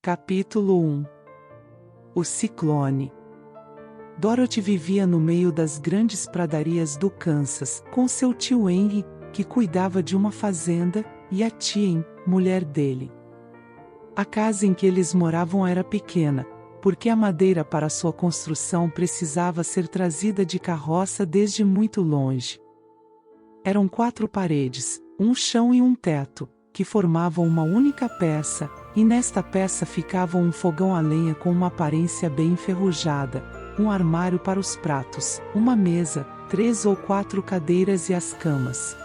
Capítulo 1. O ciclone. Dorothy vivia no meio das grandes pradarias do Kansas, com seu tio Henry, que cuidava de uma fazenda, e a tia, mulher dele. A casa em que eles moravam era pequena, porque a madeira para sua construção precisava ser trazida de carroça desde muito longe. Eram 4 paredes, um chão e um teto, que formavam uma única peça, e nesta peça ficava um fogão a lenha com uma aparência bem enferrujada, um armário para os pratos, uma mesa, 3 ou 4 cadeiras e as camas.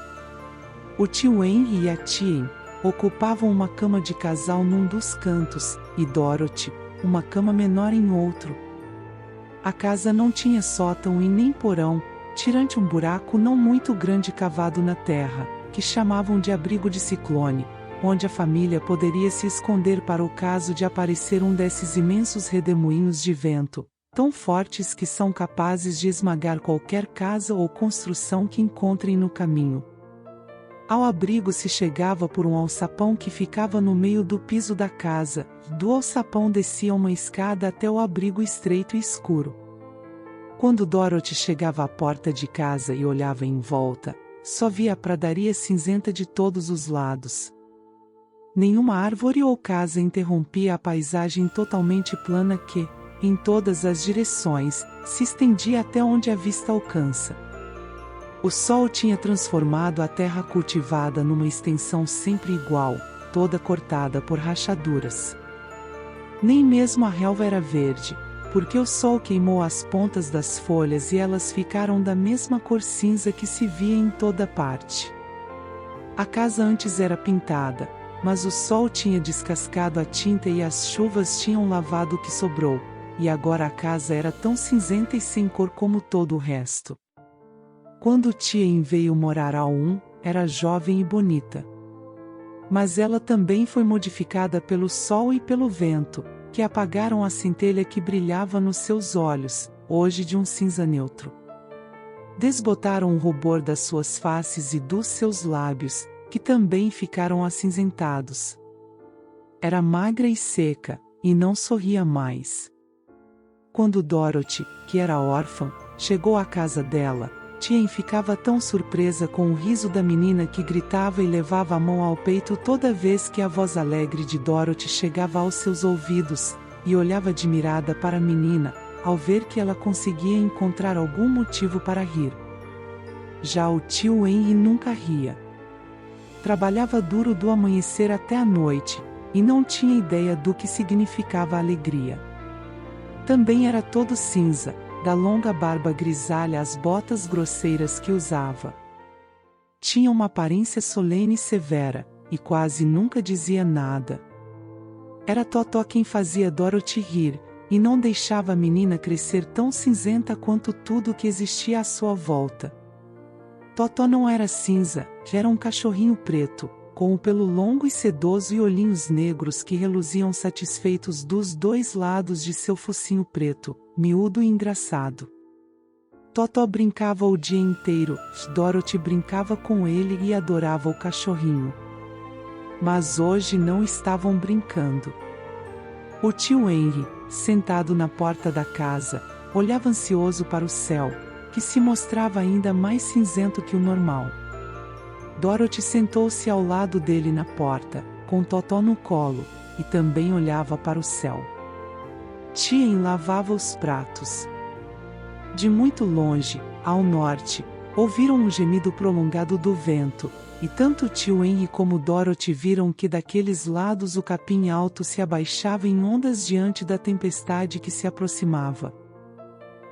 O tio Henry e a tia ocupavam uma cama de casal num dos cantos, e Dorothy, uma cama menor em outro. A casa não tinha sótão e nem porão, tirante um buraco não muito grande cavado na terra, que chamavam de abrigo de ciclone, onde a família poderia se esconder para o caso de aparecer um desses imensos redemoinhos de vento, tão fortes que são capazes de esmagar qualquer casa ou construção que encontrem no caminho. Ao abrigo se chegava por um alçapão que ficava no meio do piso da casa, do alçapão descia uma escada até o abrigo estreito e escuro. Quando Dorothy chegava à porta de casa e olhava em volta, só via a pradaria cinzenta de todos os lados. Nenhuma árvore ou casa interrompia a paisagem totalmente plana que, em todas as direções, se estendia até onde a vista alcança. O sol tinha transformado a terra cultivada numa extensão sempre igual, toda cortada por rachaduras. Nem mesmo a relva era verde, porque o sol queimou as pontas das folhas e elas ficaram da mesma cor cinza que se via em toda parte. A casa antes era pintada, mas o sol tinha descascado a tinta e as chuvas tinham lavado o que sobrou, e agora a casa era tão cinzenta e sem cor como todo o resto. Quando tia veio morar ao era jovem e bonita. Mas ela também foi modificada pelo sol e pelo vento, que apagaram a centelha que brilhava nos seus olhos, hoje de um cinza neutro. Desbotaram o rubor das suas faces e dos seus lábios, que também ficaram acinzentados. Era magra e seca, e não sorria mais. Quando Dorothy, que era órfã, chegou à casa dela, tia ficava tão surpresa com o riso da menina que gritava e levava a mão ao peito toda vez que a voz alegre de Dorothy chegava aos seus ouvidos, e olhava admirada para a menina, ao ver que ela conseguia encontrar algum motivo para rir. Já o tio Henry nunca ria. Trabalhava duro do amanhecer até a noite, e não tinha ideia do que significava a alegria. Também era todo cinza, da longa barba grisalha às botas grosseiras que usava. Tinha uma aparência solene e severa, e quase nunca dizia nada. Era Totó quem fazia Dorothy rir, e não deixava a menina crescer tão cinzenta quanto tudo que existia à sua volta. Totó não era cinza, já era um cachorrinho preto, com o pelo longo e sedoso e olhinhos negros que reluziam satisfeitos dos 2 lados de seu focinho preto, miúdo e engraçado. Totó brincava o dia inteiro, Dorothy brincava com ele e adorava o cachorrinho. Mas hoje não estavam brincando. O tio Henry, sentado na porta da casa, olhava ansioso para o céu, que se mostrava ainda mais cinzento que o normal. Dorothy sentou-se ao lado dele na porta, com Totó no colo, e também olhava para o céu. Tia lavava os pratos. De muito longe, ao norte, ouviram um gemido prolongado do vento, e tanto tio Henry como Dorothy viram que daqueles lados o capim alto se abaixava em ondas diante da tempestade que se aproximava.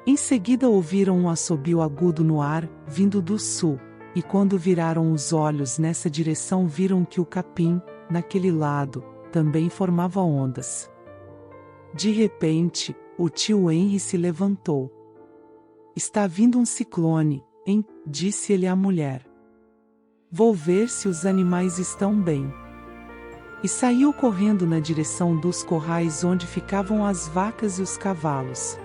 Em seguida ouviram um assobio agudo no ar, vindo do sul, e quando viraram os olhos nessa direção viram que o capim, naquele lado, também formava ondas. De repente, o tio Henry se levantou. "Está vindo um ciclone, hein?", disse ele à mulher. "Vou ver se os animais estão bem." E saiu correndo na direção dos corrais onde ficavam as vacas e os cavalos.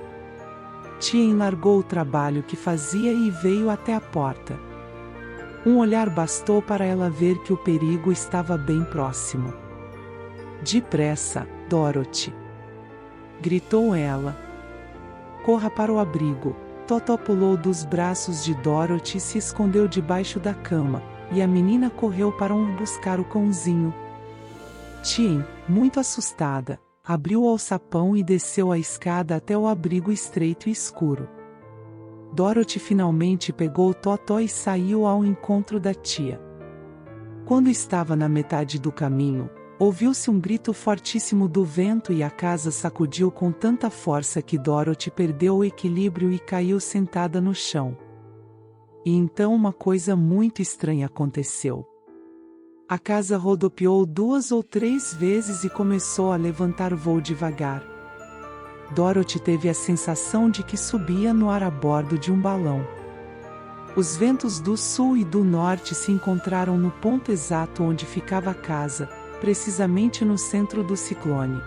Tia largou o trabalho que fazia e veio até a porta. Um olhar bastou para ela ver que o perigo estava bem próximo. Depressa, Dorothy!" gritou ela. "Corra para o abrigo." Totó pulou dos braços de Dorothy e se escondeu debaixo da cama, e a menina correu para buscar o cãozinho. Tien, muito assustada, abriu o alçapão e desceu a escada até o abrigo estreito e escuro. Dorothy finalmente pegou Totó e saiu ao encontro da tia. Quando estava na metade do caminho, ouviu-se um grito fortíssimo do vento e a casa sacudiu com tanta força que Dorothy perdeu o equilíbrio e caiu sentada no chão. E então uma coisa muito estranha aconteceu. A casa rodopiou 2 ou 3 vezes e começou a levantar voo devagar. Dorothy teve a sensação de que subia no ar a bordo de um balão. Os ventos do sul e do norte se encontraram no ponto exato onde ficava a casa, precisamente no centro do ciclone.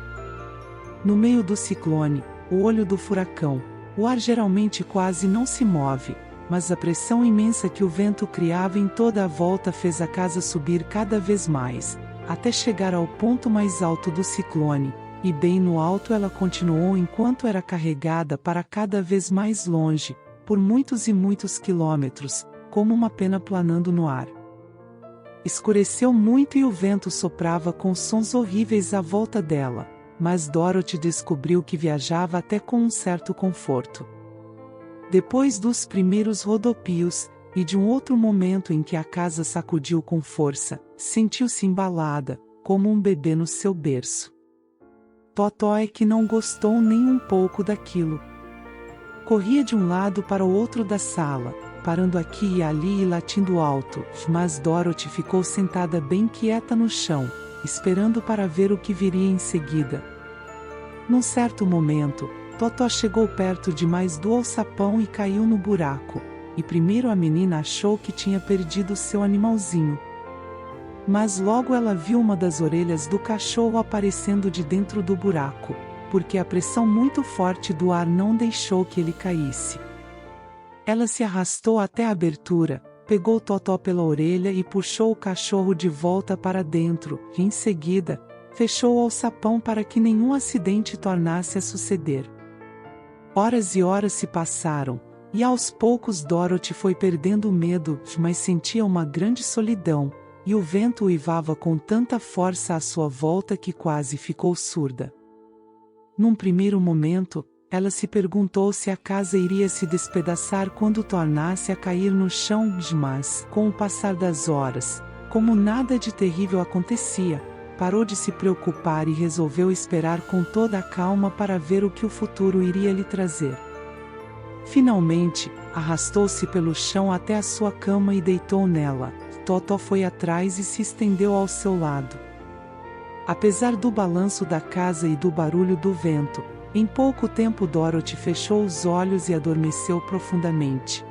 No meio do ciclone, o olho do furacão, o ar geralmente quase não se move, mas a pressão imensa que o vento criava em toda a volta fez a casa subir cada vez mais, até chegar ao ponto mais alto do ciclone, e bem no alto ela continuou enquanto era carregada para cada vez mais longe, por muitos e muitos quilômetros, como uma pena planando no ar. Escureceu muito e o vento soprava com sons horríveis à volta dela, mas Dorothy descobriu que viajava até com um certo conforto. Depois dos primeiros rodopios, e de um outro momento em que a casa sacudiu com força, sentiu-se embalada, como um bebê no seu berço. Totó é que não gostou nem um pouco daquilo. Corria de um lado para o outro da sala, parando aqui e ali e latindo alto, mas Dorothy ficou sentada bem quieta no chão, esperando para ver o que viria em seguida. Num certo momento, Totó chegou perto demais do alçapão e caiu no buraco, e primeiro a menina achou que tinha perdido seu animalzinho. Mas logo ela viu uma das orelhas do cachorro aparecendo de dentro do buraco, porque a pressão muito forte do ar não deixou que ele caísse. Ela se arrastou até a abertura, pegou Totó pela orelha e puxou o cachorro de volta para dentro, e em seguida, fechou o alçapão para que nenhum acidente tornasse a suceder. Horas e horas se passaram, e aos poucos Dorothy foi perdendo o medo, mas sentia uma grande solidão, e o vento uivava com tanta força à sua volta que quase ficou surda. Num primeiro momento, ela se perguntou se a casa iria se despedaçar quando tornasse a cair no chão, mas, com o passar das horas, como nada de terrível acontecia, parou de se preocupar e resolveu esperar com toda a calma para ver o que o futuro iria lhe trazer. Finalmente, arrastou-se pelo chão até a sua cama e deitou nela. Totó foi atrás e se estendeu ao seu lado. Apesar do balanço da casa e do barulho do vento, em pouco tempo Dorothy fechou os olhos e adormeceu profundamente.